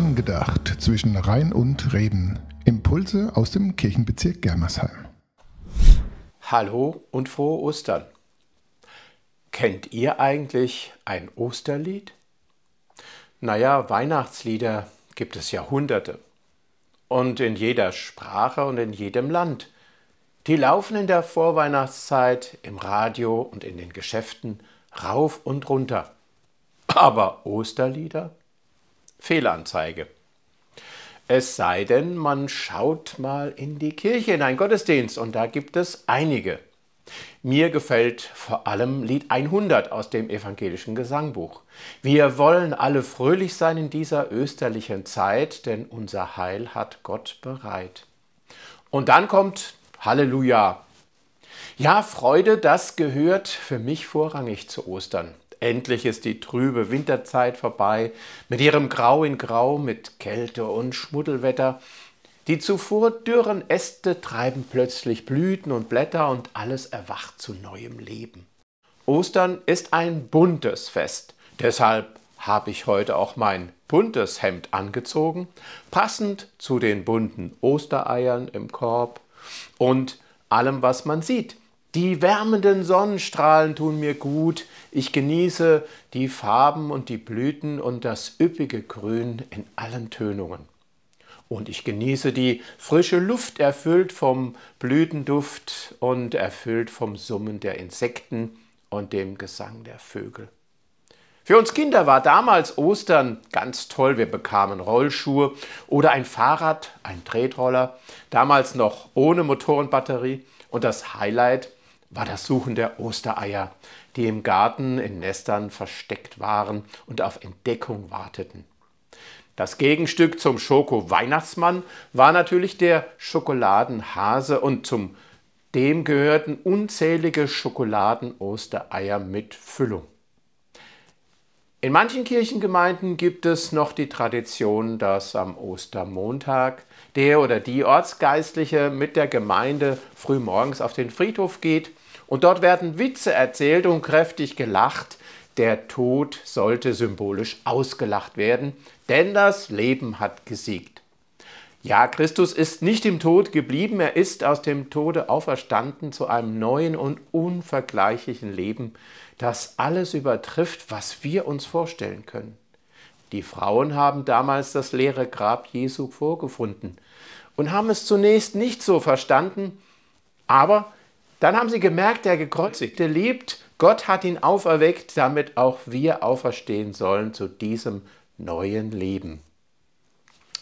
Angedacht zwischen Rhein und Reben. Impulse aus dem Kirchenbezirk Germersheim. Hallo und frohe Ostern. Kennt ihr eigentlich ein Osterlied? Naja, Weihnachtslieder gibt es Jahrhunderte. Und in jeder Sprache und in jedem Land. Die laufen in der Vorweihnachtszeit im Radio und in den Geschäften rauf und runter. Aber Osterlieder? Fehlanzeige. Es sei denn, man schaut mal in die Kirche, in einen Gottesdienst, und da gibt es einige. Mir gefällt vor allem Lied 100 aus dem evangelischen Gesangbuch. Wir wollen alle fröhlich sein in dieser österlichen Zeit, denn unser Heil hat Gott bereit. Und dann kommt Halleluja. Ja, Freude, das gehört für mich vorrangig zu Ostern. Endlich ist die trübe Winterzeit vorbei, mit ihrem Grau in Grau, mit Kälte und Schmuddelwetter. Die zuvor dürren Äste treiben plötzlich Blüten und Blätter und alles erwacht zu neuem Leben. Ostern ist ein buntes Fest, deshalb habe ich heute auch mein buntes Hemd angezogen, passend zu den bunten Ostereiern im Korb und allem, was man sieht. Die wärmenden Sonnenstrahlen tun mir gut, ich genieße die Farben und die Blüten und das üppige Grün in allen Tönungen. Und ich genieße die frische Luft, erfüllt vom Blütenduft und erfüllt vom Summen der Insekten und dem Gesang der Vögel. Für uns Kinder war damals Ostern ganz toll. Wir bekamen Rollschuhe oder ein Fahrrad, ein Tretroller, damals noch ohne Motorenbatterie. Und das Highlight war das Suchen der Ostereier, die im Garten in Nestern versteckt waren und auf Entdeckung warteten. Das Gegenstück zum Schoko-Weihnachtsmann war natürlich der Schokoladenhase und zum dem gehörten unzählige Schokoladen-Ostereier mit Füllung. In manchen Kirchengemeinden gibt es noch die Tradition, dass am Ostermontag der oder die Ortsgeistliche mit der Gemeinde frühmorgens auf den Friedhof geht und dort werden Witze erzählt und kräftig gelacht. Der Tod sollte symbolisch ausgelacht werden, denn das Leben hat gesiegt. Ja, Christus ist nicht im Tod geblieben, er ist aus dem Tode auferstanden zu einem neuen und unvergleichlichen Leben, das alles übertrifft, was wir uns vorstellen können. Die Frauen haben damals das leere Grab Jesu vorgefunden und haben es zunächst nicht so verstanden, aber dann haben sie gemerkt, der Gekreuzigte lebt, Gott hat ihn auferweckt, damit auch wir auferstehen sollen zu diesem neuen Leben.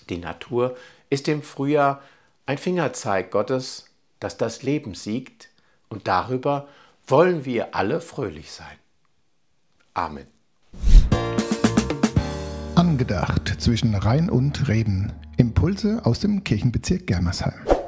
Die Natur ist im Frühjahr ein Fingerzeig Gottes, dass das Leben siegt, und darüber wollen wir alle fröhlich sein. Amen. Angedacht zwischen Rhein und Reben. Impulse aus dem Kirchenbezirk Germersheim.